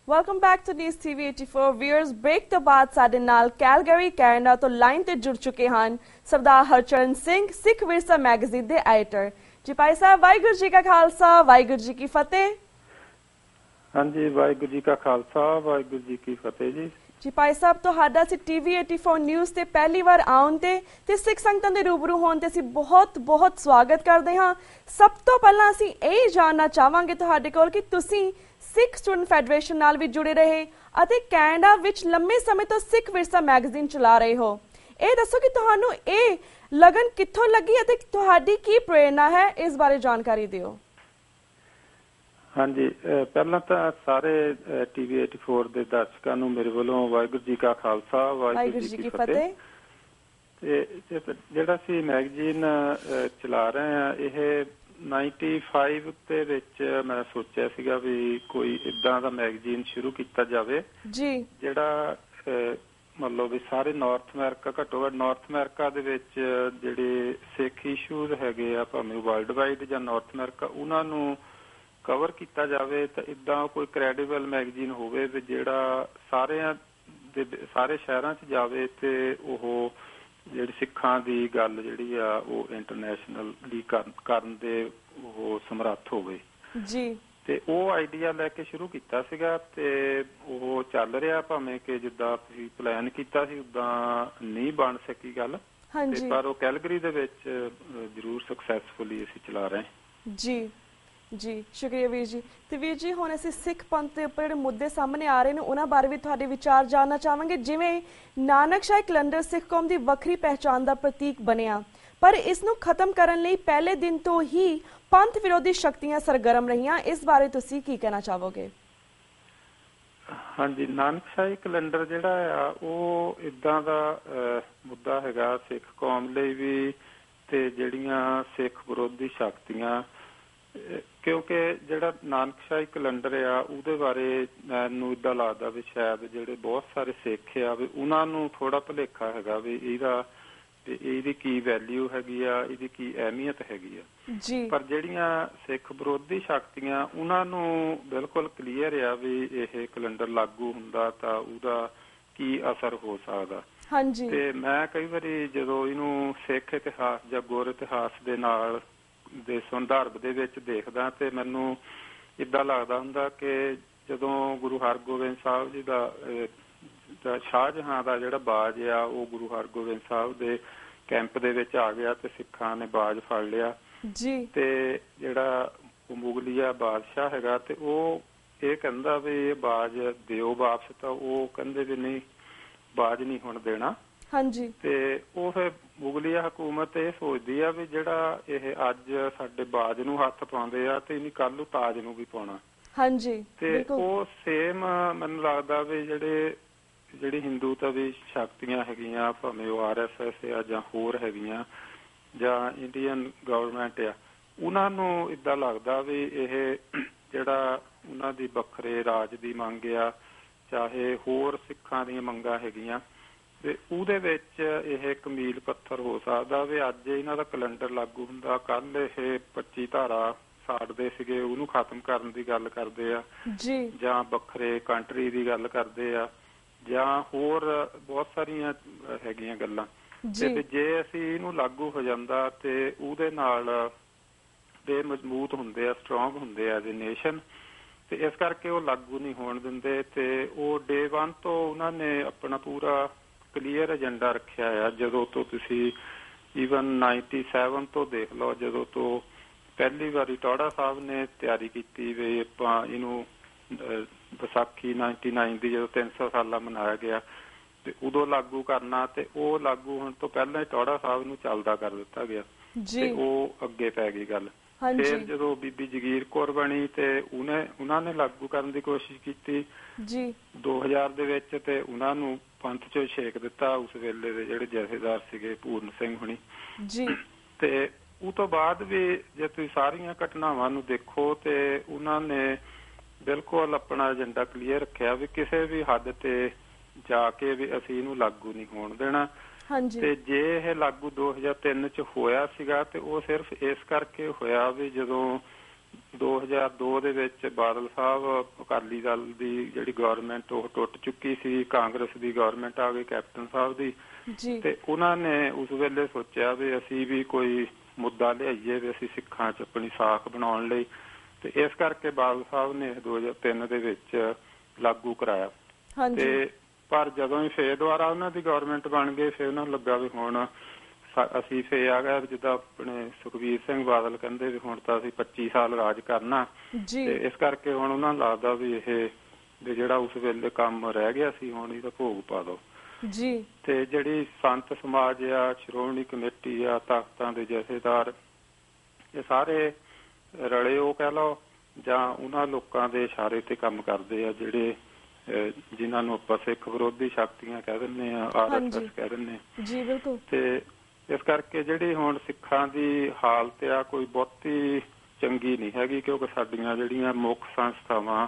Welcome back to news TV 84 viewers. Break ਤੋਂ ਬਾਅਦ ਸਾਡੇ ਨਾਲ ਕੈਲਗਰੀ ਕੈਨੇਡਾ ਤੋਂ ਲਾਈਨ ਤੇ ਜੁੜ ਚੁੱਕੇ ਹਨ ਸਰਦਾਰ ਹਰਚਰਨ ਸਿੰਘ, ਸਿੱਖ ਵਿਰਸਾ ਮੈਗਜ਼ੀਨ ਦੇ ਐਡੀਟਰ। ਜੀ ਭਾਈ ਸਾਹਿਬ, ਵਾਹਿਗੁਰੂ ਜੀ ਕਾ ਖਾਲਸਾ, ਵਾਹਿਗੁਰੂ ਜੀ ਕੀ ਫਤਿਹ। ਹਾਂਜੀ, ਵਾਹਿਗੁਰੂ ਜੀ ਕਾ ਖਾਲਸਾ, ਵਾਹਿਗੁਰੂ ਜੀ ਕੀ ਫਤਿਹ ਜੀ। ਜੀ ਭਾਈ ਸਾਹਿਬ, ਤੁਹਾਡਾ ਅਸੀਂ ਟੀਵੀ 84 ਨਿਊਜ਼ ਤੇ ਪਹਿਲੀ ਵਾਰ ਆਉਣ ਤੇ ਸਿੱਖ ਸੰਗਤਾਂ ਦੇ ਰੂਬਰੂ ਹੋਣ ਤੇ ਅਸੀਂ ਬਹੁਤ ਸਵਾਗਤ ਕਰਦੇ ਹਾਂ। ਸਭ ਤੋਂ ਪਹਿਲਾਂ ਅਸੀਂ ਇਹ ਜਾਣਨਾ ਚਾਹਾਂਗੇ ਤੁਹਾਡੇ ਕੋਲ ਕਿ ਤੁਸੀਂ ਸਿੱਖ ਸਟੂਡੈਂਟ ਫੈਡਰੇਸ਼ਨ ਨਾਲ ਵੀ ਜੁੜੇ ਰਹੇ ਅਤੇ ਕੈਨੇਡਾ ਵਿੱਚ ਲੰਮੇ ਸਮੇਂ ਤੋਂ ਸਿੱਖ ਵਿਰਸਾ ਮੈਗਜ਼ੀਨ ਚਲਾ ਰਹੇ ਹੋ। ਇਹ ਦੱਸੋ ਕਿ ਤੁਹਾਨੂੰ ਇਹ ਲਗਨ ਕਿੱਥੋਂ ਲੱਗੀ ਅਤੇ ਤੁਹਾਡੀ ਕੀ ਪ੍ਰੇਰਨਾ ਹੈ, ਇਸ ਬਾਰੇ ਜਾਣਕਾਰੀ ਦਿਓ। ਹਾਂਜੀ, ਪਹਿਲਾਂ ਤਾਂ ਸਾਰੇ ਟੀਵੀ 84 ਦੇ ਦਰਸ਼ਕਾਂ ਨੂੰ ਮੇਰੇ ਵੱਲੋਂ ਵਾਹਿਗੁਰੂ ਜੀ ਕਾ ਖਾਲਸਾ, ਵਾਹਿਗੁਰੂ ਜੀ ਕੀ ਫਤਿਹ। ਤੇ ਜਿਹੜਾ ਅਸੀਂ ਮੈਗਜ਼ੀਨ ਚਲਾ ਰਹੇ ਹਾਂ, ਇਹ 95 ਦੇ ਵਿੱਚ ਮੈਂ ਸੋਚਿਆ ਸੀਗਾ ਵੀ ਕੋਈ ਏਦਾਂ ਦਾ ਮੈਗਜ਼ੀਨ ਸ਼ੁਰੂ ਕੀਤਾ ਜਾਵੇ ਜੀ, ਜਿਹੜਾ ਮਤਲਬ ਵੀ ਸਾਰੇ ਨਾਰਥ ਅਮਰੀਕਾ, ਘੱਟੋ ਘੱਟ ਨਾਰਥ ਅਮਰੀਕਾ ਦੇ ਵਿੱਚ ਜਿਹੜੇ ਸਿੱਖ ਇਸ਼ੂਜ਼ ਹੈਗੇ ਆ, ਭਾਵੇਂ ਵਰਲਡ ਵਾਈਡ ਜਾਂ ਨਾਰਥ ਅਮਰੀਕਾ, ਉਹਨਾਂ ਨੂੰ ਕਵਰ ਕੀਤਾ ਜਾਵੇ। ਤਾਂ ਇੱਦਾਂ ਕੋਈ ਕ੍ਰੈਡੀਬਲ ਮੈਗਜ਼ੀਨ ਹੋਵੇ ਵੀ ਜਿਹੜਾ ਸਾਰੇ ਸ਼ਹਿਰਾਂ 'ਚ ਜਾਵੇ ਤੇ ਉਹ ਜਿਹੜੀ ਸਿੱਖਾਂ ਦੀ ਗੱਲ ਜਿਹੜੀ ਆ ਉਹ ਇੰਟਰਨੈਸ਼ਨਲੀ ਕਰਨ ਦੇ ਉਹ ਸਮਰੱਥ ਹੋਵੇ ਜੀ। ਤੇ ਉਹ ਆਈਡੀਆ ਲੈ ਕੇ ਸ਼ੁਰੂ ਕੀਤਾ ਸੀਗਾ ਤੇ ਉਹ ਚੱਲ ਰਿਹਾ, ਭਾਵੇਂ ਕਿ ਜਿੱਦਾਂ ਅਸੀਂ ਪਲਾਨ ਕੀਤਾ ਸੀ ਉਦਾਂ ਨਹੀਂ ਬਣ ਸਕੀ ਗੱਲ, ਪਰ ਉਹ ਕੈਲਗਰੀ ਦੇ ਵਿੱਚ ਜ਼ਰੂਰ ਸਕਸੈਸਫੁਲੀ ਅਸੀਂ ਚਲਾ ਰਹੇ ਜੀ। ਜੀ, ਸ਼ੁਕਰੀਆ ਵੀਰ ਜੀ। ਤੇ ਵੀਰ ਜੀ, ਹੁਣ ਅਸੀਂ ਸਿੱਖ ਪੰਥ ਦੇ ਉੱਪਰ ਜਿਹੜੇ ਮੁੱਦੇ ਸਾਹਮਣੇ ਆ ਰਹੇ ਨੇ ਉਹਨਾਂ ਬਾਰੇ ਵੀ ਤੁਹਾਡੇ ਵਿਚਾਰ ਜਾਣਨਾ ਚਾਹਾਂਗੇ। ਜਿਵੇਂ ਨਾਨਕਸ਼ਾਹੀ ਕੈਲੰਡਰ ਸਿੱਖ ਕੌਮ ਦੀ ਵੱਖਰੀ ਪਹਿਚਾਣ ਦਾ ਪ੍ਰਤੀਕ ਬਣਿਆ, ਪਰ ਇਸ ਨੂੰ ਖਤਮ ਕਰਨ ਲਈ ਪਹਿਲੇ ਦਿਨ ਤੋਂ ਹੀ ਪੰਥ ਵਿਰੋਧੀ ਸ਼ਕਤੀਆਂ ਸਰਗਰਮ ਰਹੀਆਂ। ਇਸ ਬਾਰੇ ਤੁਸੀਂ ਕੀ ਕਹਿਣਾ ਚਾਹੋਗੇ? ਹਾਂਜੀ, ਨਾਨਕਸ਼ਾਹੀ ਕੈਲੰਡਰ ਜਿਹੜਾ ਆ ਉਹ ਏਦਾਂ ਦਾ ਮੁੱਦਾ ਹੈਗਾ ਸਿੱਖ ਕੌਮ ਲਈ ਵੀ, ਤੇ ਜਿਹੜੀਆਂ ਸਿੱਖ ਵਿਰੋਧੀ ਸ਼ਕਤੀਆਂ, ਕਿਉਂਕਿ ਜਿਹੜਾ ਨਾਨਕਸ਼ਾਹੀ ਕੈਲੰਡਰ ਆ ਉਹਦੇ ਬਾਰੇ ਮੈਨੂੰ ਏਦਾਂ ਲੱਗਦਾ ਵੀ ਸ਼ਾਇਦ ਜਿਹੜੇ ਬਹੁਤ ਸਾਰੇ ਸਿੱਖ ਆ ਵੀ ਉਹਨਾਂ ਨੂੰ ਥੋੜਾ ਭੁਲੇਖਾ ਹੈਗਾ ਵੀ ਇਹਦੀ ਕੀ ਵੈਲਿਊ ਹੈਗੀ ਆ, ਇਹਦੀ ਕੀ ਅਹਿਮੀਅਤ ਹੈਗੀ ਆ। ਪਰ ਜਿਹੜੀਆਂ ਸਿੱਖ ਵਿਰੋਧੀ ਸ਼ਕਤੀਆਂ, ਉਹਨਾਂ ਨੂੰ ਬਿਲਕੁਲ ਕਲੀਅਰ ਆ ਵੀ ਇਹ ਕੈਲੰਡਰ ਲਾਗੂ ਹੁੰਦਾ ਤਾਂ ਉਹਦਾ ਕੀ ਅਸਰ ਹੋ ਸਕਦਾ। ਤੇ ਮੈਂ ਕਈ ਵਾਰੀ ਜਦੋਂ ਇਹਨੂੰ ਸਿੱਖ ਇਤਿਹਾਸ ਜਾਂ ਗੁਰ ਇਤਿਹਾਸ ਦੇ ਸੰਦਰਭ ਦੇ ਵਿੱਚ ਦੇਖਦਾ ਤੇ ਮੈਨੂੰ ਏਦਾਂ ਲੱਗਦਾ ਹੁੰਦਾ ਕਿ ਜਦੋਂ ਗੁਰੂ ਹਰਗੋਬਿੰਦ ਸਾਹਿਬ ਜੀ ਦਾ ਸ਼ਾਹਜਹਾਂ ਦਾ ਜਿਹੜਾ ਬਾਜ ਆ ਉਹ ਗੁਰੂ ਹਰਗੋਬਿੰਦ ਸਾਹਿਬ ਦੇ ਕੈਂਪ ਦੇ ਵਿੱਚ ਆ ਗਿਆ ਤੇ ਸਿੱਖਾਂ ਨੇ ਬਾਜ ਫੜ ਲਿਆ ਤੇ ਜਿਹੜਾ ਮੁਗਲੀਆ ਬਾਦਸ਼ਾਹ ਹੈਗਾ ਤੇ ਉਹ ਇਹ ਕਹਿੰਦਾ ਵੀ ਇਹ ਬਾਜ ਦਿਓ ਵਾਪਸ, ਤਾਂ ਉਹ ਕਹਿੰਦੇ ਵੀ ਨਹੀਂ, ਬਾਜ ਨਹੀਂ ਹੁਣ ਦੇਣਾ। ਤੇ ਉਹ ਫਿਰ ਮੁਗਲੀਆ ਹਕੂਮਤ ਇਹ ਸੋਚਦੀ ਆ ਵੀ ਜਿਹੜਾ ਇਹ ਅੱਜ ਸਾਡੇ ਬਾਜ ਨੂੰ ਹੱਥ ਪਾਉਂਦੇ ਆ ਤੇ ਇਹਨੀ ਕੱਲ ਨੂੰ ਤਾਜ ਨੂੰ ਵੀ ਪਾਉਣਾ। ਤੇ ਉਹ ਸੇਮ ਮੈਨੂੰ ਲੱਗਦਾ ਵੀ ਜਿਹੜੀ ਹਿੰਦੂਤਵੀ ਸ਼ਕਤੀਆਂ ਹੈਗੀਆਂ, ਭਾਵੇਂ ਉਹ RSS ਆ ਜਾਂ ਹੋਰ ਹੈਗੀਆਂ ਜਾਂ ਇੰਡੀਅਨ ਗਵਰਨਮੈਂਟ ਆ, ਉਹਨਾਂ ਨੂੰ ਏਦਾਂ ਲੱਗਦਾ ਵੀ ਇਹ ਜਿਹੜਾ ਉਹਨਾਂ ਦੀ ਵੱਖਰੇ ਰਾਜ ਦੀ ਮੰਗ ਆ, ਚਾਹੇ ਹੋਰ ਸਿੱਖਾਂ ਦੀਆਂ ਮੰਗਾਂ ਹੈਗੀਆਂ, ਤੇ ਉਹਦੇ ਵਿੱਚ ਇਹ ਇੱਕ ਮੀਲ ਪੱਥਰ ਹੋ ਸਕਦਾ ਵੀ ਅੱਜ ਇਹਨਾਂ ਦਾ ਕੈਲੰਡਰ ਲਾਗੂ ਹੁੰਦਾ, ਕੱਲ ਇਹ 25 ਧਾਰਾ ਸਾੜਦੇ ਸੀਗੇ ਉਹਨੂੰ ਖਤਮ ਕਰਨ ਦੀ ਗੱਲ ਕਰਦੇ ਆ, ਜਾਂ ਵੱਖਰੇ ਕੰਟਰੀ ਦੀ ਗੱਲ ਕਰਦੇ ਆ, ਜਾਂ ਹੋਰ ਬਹੁਤ ਸਾਰੀਆਂ ਹੈਗੀਆਂ ਗੱਲਾਂ। ਤੇ ਜੇ ਅਸੀਂ ਇਹਨੂੰ ਲਾਗੂ ਹੋ ਜਾਂਦਾ ਤੇ ਉਹਦੇ ਨਾਲ ਦੇ ਮਜ਼ਬੂਤ ਹੁੰਦੇ ਆ, ਸਟਰੋਂਗ ਹੁੰਦੇ ਆ ਐਜ਼ ਏ ਨੇਸ਼ਨ, ਤੇ ਇਸ ਕਰਕੇ ਉਹ ਲਾਗੂ ਨਹੀਂ ਹੋਣ ਦਿੰਦੇ। ਤੇ ਉਹ ਡੇ 1 ਤੋਂ ਉਹਨਾਂ ਨੇ ਆਪਣਾ ਪੂਰਾ ਕਲੀਅਰ ਏਜੰਡਾ ਰੱਖਿਆ ਆ। ਜਦੋਂ ਤੋਂ ਤੁਸੀਂ ਈਵਨ 97 ਤੋਂ ਦੇਖ ਲਓ, ਜਦੋਂ ਤੋਂ ਪਹਿਲੀ ਵਾਰੀ ਟੌਹੜਾ ਸਾਹਿਬ ਨੇ ਤਿਆਰੀ ਕੀਤੀ ਵੀ ਆਪਾਂ ਇਹਨੂੰ ਵਿਸਾਖੀ 99 ਦੀ ਜਦੋਂ 300 ਸਾਲਾ ਮਨਾਇਆ ਗਿਆ ਤੇ ਉਦੋਂ ਲਾਗੂ ਕਰਨਾ, ਤੇ ਉਹ ਲਾਗੂ ਹੋਣ ਤੋਂ ਪਹਿਲਾਂ ਹੀ ਟੌਹੜਾ ਸਾਹਿਬ ਨੂੰ ਚੱਲਦਾ ਕਰ ਦਿੱਤਾ ਗਿਆ ਤੇ ਉਹ ਅੱਗੇ ਪੈ ਗਈ ਗੱਲ। ਫਿਰ ਜਦੋਂ ਬੀਬੀ ਜਗੀਰ ਕੌਰ ਬਣੀ ਤੇ ਉਹਨਾਂ ਨੇ ਲਾਗੂ ਕਰਨ ਦੀ ਕੋਸ਼ਿਸ਼ ਕੀਤੀ 2000 ਦੇ ਵਿੱਚ, ਤੇ ਉਹਨਾਂ ਨੂੰ ਪੰਥ ਚੋਂ ਛੇਕ ਦਿੱਤਾ ਉਸ ਵੇਲੇ ਦੇ ਜਿਹੜੇ ਜਥੇਦਾਰ ਸੀਗੇ, ਪੂਰਨ ਸਿੰਘ ਹੁਣੀ। ਤੇ ਉਹ ਤੋਂ ਬਾਅਦ ਵੀ ਜੇ ਤੁਸੀਂ ਸਾਰੀਆਂ ਘਟਨਾਵਾਂ ਨੂੰ ਦੇਖੋ ਤੇ ਉਹਨਾਂ ਨੇ ਬਿਲਕੁਲ ਆਪਣਾ ਏਜੰਡਾ ਕਲੀਅਰ ਰੱਖਿਆ ਵੀ ਕਿਸੇ ਵੀ ਹੱਦ ਤੇ ਜਾ ਕੇ ਵੀ ਅਸੀਂ ਇਹਨੂੰ ਲਾਗੂ ਨਹੀਂ ਹੋਣ ਦੇਣਾ। ਤੇ ਜੇ ਇਹ ਲਾਗੂ 2003 ਚ ਹੋਇਆ ਸੀਗਾ ਤੇ ਉਹ ਸਿਰਫ ਇਸ ਕਰਕੇ ਹੋਇਆ ਵੀ ਜਦੋਂ 2002 ਦੇ ਵਿੱਚ ਬਾਦਲ ਸਾਹਿਬ ਅਕਾਲੀ ਦਲ ਦੀ ਜਿਹੜੀ ਗਵਰਨਮੈਂਟ ਉਹ ਟੁੱਟ ਚੁੱਕੀ ਸੀ, ਕਾਂਗਰਸ ਦੀ ਗਵਰਨਮੈਂਟ ਆ ਗਈ ਕੈਪਟਨ ਸਾਹਿਬ ਦੀ, ਤੇ ਉਹਨਾਂ ਨੇ ਉਸ ਵੇਲੇ ਸੋਚਿਆ ਵੀ ਅਸੀਂ ਵੀ ਕੋਈ ਮੁੱਦਾ ਲਿਆਈਏ ਵੀ ਅਸੀਂ ਸਿੱਖਾਂ 'ਚ ਆਪਣੀ ਸਾਖ ਬਣਾਉਣ ਲਈ, ਤੇ ਇਸ ਕਰਕੇ ਬਾਦਲ ਸਾਹਿਬ ਨੇ 2003 ਦੇ ਵਿੱਚ ਲਾਗੂ ਕਰਾਇਆ। ਤੇ ਪਰ ਜਦੋਂ ਹੀ ਫੇਰ ਦੁਬਾਰਾ ਉਹਨਾਂ ਦੀ ਗਵਰਨਮੈਂਟ ਬਣ ਗਈ, ਫਿਰ ਉਹਨਾਂ ਨੂੰ ਲੱਗਾ ਵੀ ਹੁਣ ਅਸੀਂ ਫੇਰ ਆ ਗਿਆ, ਜਿੱਦਾਂ ਆਪਣੇ ਸੁਖਬੀਰ ਸਿੰਘ ਬਾਦਲ ਕਹਿੰਦੇ ਵੀ ਹੁਣ ਤਾਂ ਅਸੀਂ 25 ਸਾਲ ਰਾਜ ਕਰਨਾ, ਤੇ ਇਸ ਕਰਕੇ ਹੁਣ ਉਹਨਾਂ ਨੂੰ ਲੱਗਦਾ ਵੀ ਇਹ ਜਿਹੜਾ ਉਸ ਵੇਲੇ ਕੰਮ ਰਹਿ ਗਿਆ ਸੀ ਹੁਣ ਇਹਦਾ ਭੋਗ ਪਾ ਦੋ ਜੀ। ਤੇ ਜਿਹੜੀ ਸੰਤ ਸਮਾਜ ਆ, ਸ਼੍ਰੋਮਣੀ ਕਮੇਟੀ ਆ, ਤਖਤਾਂ ਦੇ ਜਥੇਦਾਰ, ਇਹ ਸਾਰੇ ਰਲੇ ਉਹ ਕਹਿ ਲਓ ਜਾਂ ਉਹਨਾਂ ਲੋਕਾਂ ਦੇ ਇਸ਼ਾਰੇ ਤੇ ਕੰਮ ਕਰਦੇ ਆ ਜਿਹੜੇ ਜਿਨ੍ਹਾਂ ਨੂੰ ਆਪਾਂ ਸਿੱਖ ਵਿਰੋਧੀ ਸ਼ਕਤੀਆਂ ਕਹਿ ਦਿੰਦੇ ਆ, RSS ਕਹਿ ਦਿੰਦੇ ਜੀ। ਬਿਲਕੁਲ। ਤੇ ਇਸ ਕਰਕੇ ਜਿਹੜੀ ਹੁਣ ਸਿੱਖਾਂ ਦੀ ਹਾਲਤ ਆ ਕੋਈ ਬਹੁਤੀ ਚੰਗੀ ਨਹੀਂ ਹੈਗੀ, ਕਿਉਂਕਿ ਸਾਡੀਆਂ ਜਿਹੜੀਆਂ ਮੁੱਖ ਸੰਸਥਾਵਾਂ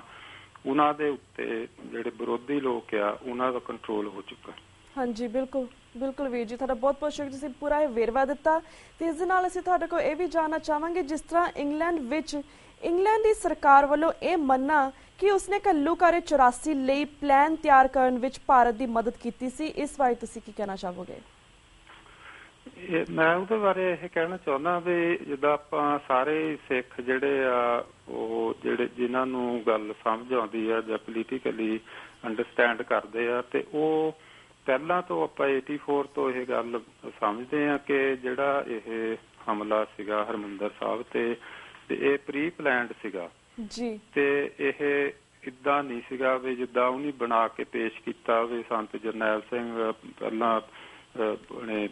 ਉਹਨਾਂ ਦੇ ਉੱਤੇ ਜਿਹੜੇ ਵਿਰੋਧੀ ਲੋਕ ਆ ਉਹਨਾਂ ਦਾ ਕੰਟਰੋਲ ਹੋ ਚੁੱਕਾ। ਹਾਂਜੀ, ਬਿਲਕੁਲ ਬਿਲਕੁਲ ਵੀਰ ਜੀ, ਤੁਹਾਡਾ ਬਹੁਤ ਬਹੁਤ ਸ਼ੁਕਰੀਆ, ਤੁਸੀਂ ਪੂਰਾ ਇਹ ਵੇਰਵਾ ਦਿੱਤਾ। ਤੇ ਇਸ ਦੇ ਨਾਲ ਅਸੀਂ ਤੁਹਾਡੇ ਕੋਲ ਇਹ ਵੀ ਜਾਣਨਾ ਚਾਹਾਂਗੇ, ਜਿਸ ਤਰ੍ਹਾਂ ਇੰਗਲੈਂਡ ਦੀ ਸਰਕਾਰ ਵੱਲੋਂ ਇਹ ਮੰਨਣਾ ਕਿ ਉਸਨੇ ਘੱਲੂਘਾਰੇ 84 ਲਈ ਪਲਾਨ ਤਿਆਰ ਕਰਨ ਵਿੱਚ ਭਾਰਤ ਦੀ ਮਦਦ ਕੀਤੀ ਸੀ, ਇਸ ਬਾਰੇ ਤੁਸੀਂ ਕੀ ਕਹਿਣਾ ਚਾਹੋਗੇ? ਮੈਂ ਉਹਦੇ ਬਾਰੇ ਇਹ ਕਹਿਣਾ ਚਾਹੁੰਦਾ ਵੀ ਜਿੱਦਾਂ ਆਪਾਂ ਸਾਰੇ ਸਿੱਖ ਜਿਹੜੇ ਆ ਉਹ ਜਿਹੜੇ ਜਿਨ੍ਹਾਂ ਨੂੰ ਗੱਲ ਸਮਝ ਆਉਂਦੀ ਆ ਜਾਂ ਪੋਲੀਟੀਕਲੀ ਅੰਡਰਸਟੈਂਡ ਕਰਦੇ ਆ, ਤੇ ਉਹ ਪਹਿਲਾਂ ਤੋਂ ਆਪਾਂ 84 ਤੋਂ ਇਹ ਗੱਲ ਸਮਝਦੇ ਆ ਕਿ ਜਿਹੜਾ ਇਹ ਹਮਲਾ ਸੀਗਾ ਹਰਮਿੰਦਰ ਸਾਹਿਬ ਤੇ ਇਹ ਪ੍ਰੀ ਪਲਾਨਡ ਸੀਗਾ ਜੀ। ਤੇ ਇਹ ਇੱਦਾਂ ਨਹੀਂ ਸੀਗਾ ਵੀ ਜਿੱਦਾਂ ਉਹਨੇ ਬਣਾ ਕੇ ਪੇਸ਼ ਕੀਤਾ ਵੀ ਸੰਤ ਜਰਨੈਲ ਸਿੰਘ ਪਹਿਲਾਂ ਆਪਣੇ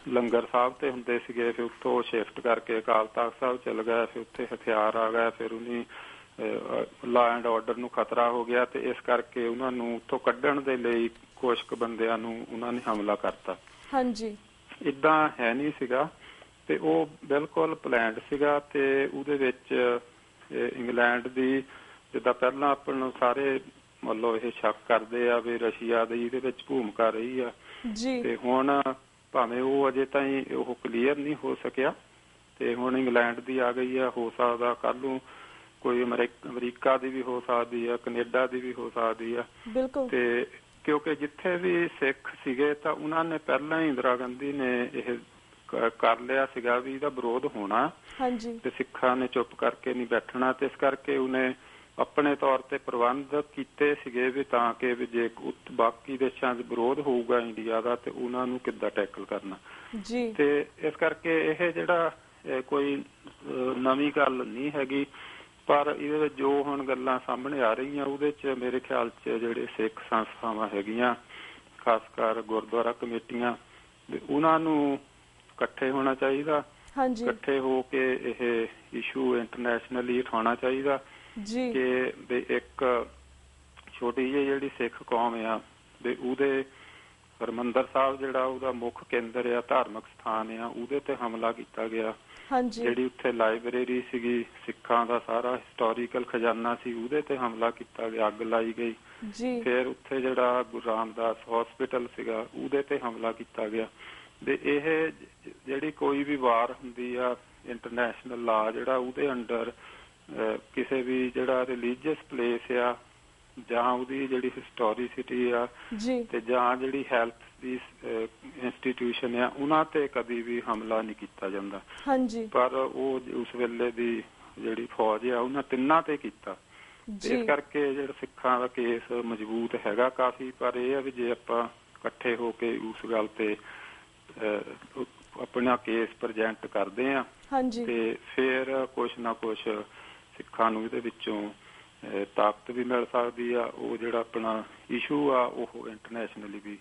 ਲੰਗਰ ਸਾਹਿਬ ਤੇ ਹੁੰਦੇ ਸੀਗੇ, ਫਿਰ ਉੱਥੋਂ ਸ਼ਿਫਟ ਕਰਕੇ ਅਕਾਲ ਤਖ਼ਤ ਸਾਹਿਬ ਚਲ ਗਿਆ, ਫਿਰ ਉੱਥੇ ਹਥਿਆਰ ਆ ਗਿਆ, ਫਿਰ ਉਹਨੇ ਲਾ ਐਂਡ ਆਰਡਰ ਨੂੰ ਖਤਰਾ ਹੋ ਗਿਆ, ਤੇ ਇਸ ਕਰਕੇ ਉਹਨਾਂ ਨੂੰ ਉੱਥੋਂ ਕੱਢਣ ਦੇ ਲਈ ਕੁਝ ਕੁ ਬੰਦਿਆਂ ਨੂੰ ਉਹਨਾਂ ਨੇ ਹਮਲਾ ਕਰਤਾ। ਹਾਂਜੀ, ਇੱਦਾਂ ਹੈ ਨਹੀਂ ਸੀਗਾ, ਤੇ ਉਹ ਬਿਲਕੁਲ ਪਲਾਨਡ ਸੀਗਾ। ਤੇ ਉਹਦੇ ਵਿੱਚ ਇੰਗਲੈਂਡ ਦੀ ਜਿੱਦਾਂ ਪਹਿਲਾਂ ਆਪਾਂ ਨੂੰ ਸਾਰੇ ਮਤਲਬ ਇਹ ਸ਼ੱਕ ਕਰਦੇ ਆ ਵੀ ਰਸ਼ੀਆ ਦੀ ਇਹਦੇ ਵਿੱਚ ਭੂਮਿਕਾ ਰਹੀ ਆ ਜੀ, ਤੇ ਹੁਣ ਭਾਵੇਂ ਉਹ ਅਜੇ ਤਾਈਂ ਉਹ ਕਲੀਅਰ ਨਹੀਂ ਹੋ ਸਕਿਆ, ਤੇ ਹੁਣ ਇੰਗਲੈਂਡ ਦੀ ਆ ਗਈ ਆ, ਹੋ ਸਕਦਾ ਕੱਲ ਨੂੰ ਕੋਈ ਅਮਰੀਕਾ ਦੀ ਵੀ ਹੋ ਸਕਦੀ ਆ, ਕੈਨੇਡਾ ਦੀ ਵੀ ਹੋ ਸਕਦੀ ਆ। ਬਿਲਕੁਲ। ਤੇ ਕਿਉਂਕਿ ਜਿੱਥੇ ਵੀ ਸਿੱਖ ਸੀਗੇ ਤਾਂ ਉਹਨਾਂ ਨੇ ਪਹਿਲਾਂ ਹੀ ਇੰਦਰਾ ਗਾਂਧੀ ਨੇ ਇਹ ਕਰ ਲਿਆ ਸੀਗਾ ਵੀ ਇਹਦਾ ਵਿਰੋਧ ਹੋਣਾ ਤੇ ਸਿੱਖਾਂ ਨੇ ਚੁੱਪ ਕਰਕੇ ਨਹੀਂ ਬੈਠਣਾ, ਤੇ ਇਸ ਕਰਕੇ ਉਹਨੇ ਆਪਣੇ ਤੌਰ ਤੇ ਪ੍ਰਬੰਧ ਕੀਤੇ ਸੀਗੇ ਵੀ ਤਾਂ ਕਿ ਵੀ ਜੇ ਬਾਕੀ ਦੇਸ਼ਾਂ 'ਚ ਵਿਰੋਧ ਹੋਊਗਾ ਇੰਡੀਆ ਦਾ ਤੇ ਉਹਨਾਂ ਨੂੰ ਕਿੱਦਾਂ ਟੈਕਲ ਕਰਨਾ ਜੀ। ਤੇ ਇਸ ਕਰਕੇ ਇਹ ਜਿਹੜਾ ਕੋਈ ਨਵੀਂ ਗੱਲ ਨਹੀਂ ਹੈਗੀ, ਪਰ ਇਹਦੇ ਵਿੱਚ ਜੋ ਹੁਣ ਗੱਲਾਂ ਸਾਹਮਣੇ ਆ ਰਹੀਆਂ ਉਹਦੇ 'ਚ ਮੇਰੇ ਖਿਆਲ 'ਚ ਜਿਹੜੇ ਸਿੱਖ ਸੰਸਥਾਵਾਂ ਹੈਗੀਆਂ, ਖਾਸ ਕਰ ਗੁਰਦੁਆਰਾ ਕਮੇਟੀਆਂ, ਉਹਨਾਂ ਨੂੰ ਇਕੱਠੇ ਹੋਣਾ ਚਾਹੀਦਾ, ਇਕੱਠੇ ਹੋ ਕੇ ਇਹ ਇਸ਼ੂ ਇੰਟਰਨੈਸ਼ਨਲੀ ਉਠਾਉਣਾ ਚਾਹੀਦਾ ਕਿ ਇੱਕ ਛੋਟੀ ਜਿਹੀ ਜਿਹੜੀ ਸਿੱਖ ਕੌਮ ਆ ਵੀ ਉਹਦੇ ਹਰਿਮੰਦਰ ਸਾਹਿਬ ਜਿਹੜਾ ਉਹਦਾ ਮੁੱਖ ਕੇਂਦਰ ਆ, ਧਾਰਮਿਕ ਸਥਾਨ ਆ, ਉਹਦੇ ਤੇ ਹਮਲਾ ਕੀਤਾ ਗਿਆ। ਜਿਹੜੀ ਉੱਥੇ ਲਾਇਬ੍ਰੇਰੀ ਸੀਗੀ, ਸਿੱਖਾਂ ਦਾ ਸਾਰਾ ਹਿਸਟੋਰੀਕਲ ਖਜ਼ਾਨਾ ਸੀ, ਉਹਦੇ ਤੇ ਹਮਲਾ ਕੀਤਾ ਗਿਆ, ਅੱਗ ਲਾਈ ਗਈ। ਫਿਰ ਉੱਥੇ ਜਿਹੜਾ ਗੁਰੂ ਰਾਮਦਾਸ ਹਸਪੀਟਲ ਸੀਗਾ ਉਹਦੇ ਤੇ ਹਮਲਾ ਕੀਤਾ ਗਿਆ। ਤੇ ਇਹ ਜਿਹੜੀ ਕੋਈ ਵੀ ਵਾਰ ਹੁੰਦੀ ਆ ਇੰਟਰਨੈਸ਼ਨਲ ਲਾ ਜਿਹੜਾ ਉਹਦੇ ਅੰਡਰ ਕਿਸੇ ਵੀ ਜਿਹੜਾ ਰਿਲੀਜੀਅਸ ਪਲੇਸ ਆ ਜਾਂ ਉਹਦੀ ਜਿਹੜੀ ਹਿਸਟੋਰੀਸਿਟੀ ਆ ਤੇ ਜਾਂ ਜਿਹੜੀ ਹੈਲਥ ਦੀ ਇੰਸਟੀਟਿਊਸ਼ਨ ਆ ਉਹਨਾਂ ਤੇ ਕਦੀ ਵੀ ਹਮਲਾ ਨਹੀਂ ਕੀਤਾ ਜਾਂਦਾ। ਪਰ ਉਹ ਉਸ ਵੇਲੇ ਦੀ ਜਿਹੜੀ ਫੌਜ ਆ ਉਹਨਾਂ ਤਿੰਨਾਂ ਤੇ ਕੀਤਾ। ਇਸ ਕਰਕੇ ਜਿਹੜਾ ਸਿੱਖਾਂ ਦਾ ਕੇਸ ਮਜ਼ਬੂਤ ਹੈਗਾ ਕਾਫੀ, ਪਰ ਇਹ ਆ ਵੀ ਜੇ ਆਪਾਂ ਇਕੱਠੇ ਹੋ ਕੇ ਉਸ ਗੱਲ ਤੇ ਆਪਣਾ ਕੇਸ ਪ੍ਰਜੈਂਟ ਕਰਦੇ ਆ ਤੇ ਫਿਰ ਕੁਛ ਨਾ ਕੁਛ ਸਿੱਖਾਂ ਨੂੰ ਇਹਦੇ ਵਿੱਚੋਂ ਤਾਕਤ ਵੀ ਮਿਲ ਸਕਦੀ ਆ। ਉਹ ਜਿਹੜਾ ਆਪਣਾ ਇਸ਼ੂ ਆ ਉਹ ਇੰਟਰਨੈਸ਼ਨਲੀ ਵੀ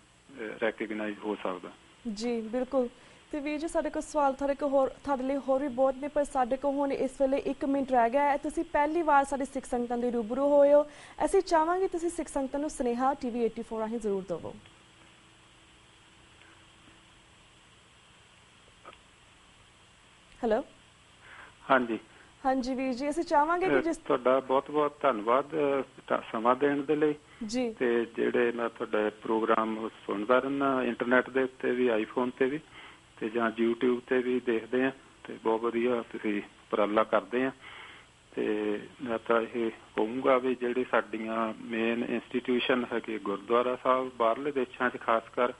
ਰੈਕਗਨਾਈਜ਼ ਹੋ ਸਕਦਾ ਜੀ। ਬਿਲਕੁਲ। ਤੇ ਵੀਰ ਜੀ ਸਾਡੇ ਕੋਲ ਸਵਾਲ ਤੁਹਾਡੇ ਲਈ ਹੋਰ ਵੀ ਬਹੁਤ ਨੇ, ਪਰ ਸਾਡੇ ਕੋਲ ਹੁਣ ਇਸ ਵੇਲੇ 1 ਮਿੰਟ ਰਹਿ ਗਿਆ ਹੈ। ਤੁਸੀਂ ਪਹਿਲੀ ਵਾਰ ਸਾਡੀ ਸਿੱਖ ਸੰਗਤਾਂ ਦੇ ਰੂਬਰੂ ਹੋਏ ਹੋ, ਅਸੀਂ ਚਾਹਾਂਗੇ ਤੁਸੀਂ ਸਿੱਖ ਸੰਗਤਾਂ ਨੂੰ ਸੁਨੇਹਾ TV 84 ਰਾਹੀਂ ਜ਼ਰੂਰ ਦੇਵੋ। ਹੈਲੋ। ਹਾਂਜੀ ਵੀਰ ਜੀ, ਅਸੀਂ ਚਾਹਾਂਗੇ ਕਿ ਜਿਸ ਤੁਹਾਡਾ ਬਹੁਤ ਬਹੁਤ ਧੰਨਵਾਦ ਸਮਾਂ ਦੇਣ ਦੇ ਲਈ ਜੀ। ਤੇ ਜਿਹੜੇ ਮੈਂ ਤੁਹਾਡਾ ਪ੍ਰੋਗਰਾਮ ਸੁਣਦਾ ਰਹਿੰਦਾ ਇੰਟਰਨੈਟ ਦੇ ਉੱਤੇ ਵੀ, ਆਈਫੋਨ ਤੇ ਵੀ, ਤੇ ਜਾਂ YouTube ਤੇ ਵੀ ਦੇਖਦੇ ਆ, ਤੇ ਬਹੁਤ ਵਧੀਆ ਤੁਸੀਂ ਉਪਰਾਲਾ ਕਰਦੇ ਆ। ਤੇ ਮੈਂ ਤਾਂ ਇਹ ਕਹੂੰਗਾ ਵੀ ਜਿਹੜੀ ਸਾਡੀਆਂ ਮੇਨ ਇੰਸਟੀਟਿਊਸ਼ਨ ਹੈਗੇ ਗੁਰਦੁਆਰਾ ਸਾਹਿਬ ਬਾਹਰਲੇ ਦੇਸ਼ਾਂ 'ਚ ਖਾਸ ਕਰ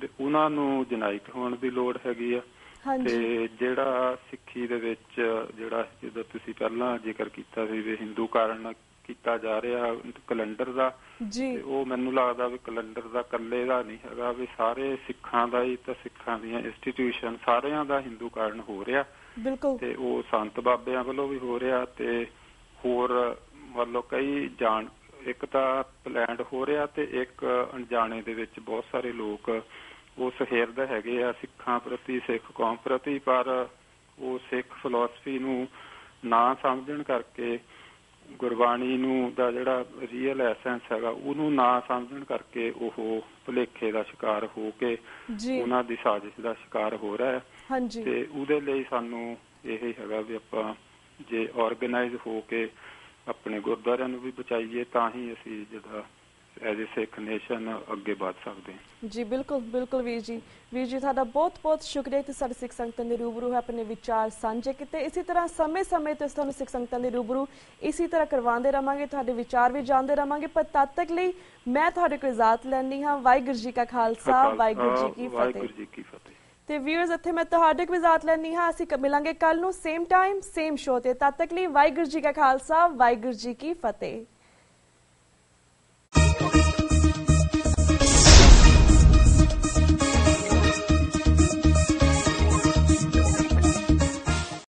ਤੇ ਉਹਨਾਂ ਨੂੰ ਯੂਨਾਈਟ ਹੋਣ ਦੀ ਲੋੜ ਹੈਗੀ ਆ। ਤੇ ਜਿਹੜਾ ਸਿੱਖੀ ਦੇ ਵਿੱਚ ਜਿਹੜਾ ਜਿੱਦਾਂ ਤੁਸੀਂ ਪਹਿਲਾਂ ਜ਼ਿਕਰ ਕੀਤਾ ਸੀ ਵੀ ਹਿੰਦੂਕਰਨ ਕੀਤਾ ਜਾ ਰਿਹਾ ਕੈਲੰਡਰ ਦਾ, ਤੇ ਉਹ ਮੈਨੂੰ ਲੱਗਦਾ ਵੀ ਕੈਲੰਡਰ ਦਾ ਇਕੱਲੇ ਦਾ ਨਹੀਂ ਹੈਗਾ, ਵੀ ਸਾਰੇ ਸਿੱਖਾਂ ਦਾ ਹੀ, ਤਾਂ ਸਿੱਖਾਂ ਦੀਆਂ ਇੰਸਟੀਟਿਊਸ਼ਨ ਸਾਰਿਆਂ ਦਾ ਹਿੰਦੂਕਰਨ ਹੋ ਰਿਹਾ ਬਿਲਕੁਲ, ਤੇ ਉਹ ਸੰਤ ਬਾਬਿਆਂ ਵੱਲੋਂ ਵੀ ਹੋ ਰਿਹਾ ਤੇ ਹੋਰ ਵੱਲੋਂ ਕਈ ਇੱਕ ਤਾਂ ਪਲੈਨਡ ਹੋ ਰਿਹਾ ਤੇ ਇੱਕ ਅਣਜਾਣੇ ਦੇ ਵਿੱਚ ਬਹੁਤ ਸਾਰੇ ਲੋਕ ਉਸ ਹਿਰਦ ਹੈਗੇ ਆ ਸਿੱਖਾਂ ਪ੍ਰਤੀ, ਸਿੱਖ ਕੌਮ ਪ੍ਰਤੀ, ਪਰ ਉਹ ਸਿੱਖ ਫਿਲਾਸਫੀ ਨੂੰ ਨਾ ਸਮਝਣ ਕਰਕੇ, ਗੁਰਬਾਣੀ ਨੂੰ ਦਾ ਜਿਹੜਾ ਰੀਅਲ ਐਸੈਂਸ ਹੈਗਾ ਉਹਨੂੰ ਨਾ ਸਮਝਣ ਕਰਕੇ ਉਹ ਭੁਲੇਖੇ ਦਾ ਸ਼ਿਕਾਰ ਹੋ ਕੇ ਉਹਨਾਂ ਦੀ ਸਾਜ਼ਿਸ਼ ਦਾ ਸ਼ਿਕਾਰ ਹੋ ਰਿਹਾ ਹੈ। ਤੇ ਉਹਦੇ ਲਈ ਸਾਨੂੰ ਇਹ ਹੈਗਾ ਵੀ ਆਪਾਂ ਜੇ ਆਰਗੇਨਾਈਜ਼ ਹੋ ਕੇ ਆਪਣੇ ਗੁਰਦੁਆਰਿਆਂ ਨੂੰ ਵੀ ਬਚਾਈਏ ਤਾਂ ਹੀ ਅਸੀਂ ਜਿਹੜਾ ਐਜ਼ ਏ ਸਿੱਖ ਨੇਸ਼ਨ ਅੱਗੇ ਵਧ ਸਕਦੇ ਹਾਂ। ਜੀ ਬਿਲਕੁਲ ਬਿਲਕੁਲ ਵੀਰ ਜੀ ਤੁਹਾਡਾ ਬਹੁਤ ਬਹੁਤ ਸ਼ੁਕਰੀਆ ਕਿ ਸਾਡੇ ਸਿੱਖ ਸੰਗਤਾਂ ਦੇ ਰੂਬਰੂ ਆਪਣੇ ਵਿਚਾਰ ਸਾਂਝੇ ਕੀਤੇ। ਇਸੇ ਤਰ੍ਹਾਂ ਸਮੇਂ-ਸਮੇਂ ਤੇ ਤੁਹਾਨੂੰ ਸਿੱਖ ਸੰਗਤਾਂ ਦੇ ਰੂਬਰੂ ਇਸੇ ਤਰ੍ਹਾਂ ਕਰਵਾਉਂਦੇ ਰਵਾਂਗੇ, ਤੁਹਾਡੇ ਵਿਚਾਰ ਵੀ ਜਾਣਦੇ ਰਵਾਂਗੇ, ਪਰ ਤਦ ਤੱਕ ਲਈ ਮੈਂ ਤੁਹਾਡੇ ਕੋਲ ਇਜਾਜ਼ਤ ਲੈਂਦੀ ਹਾਂ। ਵਾਹਿਗੁਰੂ ਜੀ ਕਾ ਖਾਲਸਾ, ਵਾਹਿਗੁਰੂ ਜੀ ਕੀ ਫਤਿਹ। ਤੇ ਵਿਊਅਰਸ ਇੱਥੇ ਮੈਂ ਤੁਹਾਡੇ ਕੋਲ ਇਜਾਜ਼ਤ ਲੈਂਦੀ ਹਾਂ। ਅਸੀਂ ਮਿਲਾਂਗੇ ਕੱਲ ਨੂੰ ਸੇਮ ਟਾਈਮ ਸੇਮ ਸ਼ੋਅ ਤੇ। ਤਦ ਤੱਕ ਲਈ ਵਾਹਿਗੁਰੂ ਜੀ ਕਾ ਖਾਲਸਾ, ਵਾਹਿਗੁਰੂ ਜੀ ਕੀ ਫਤਿਹ।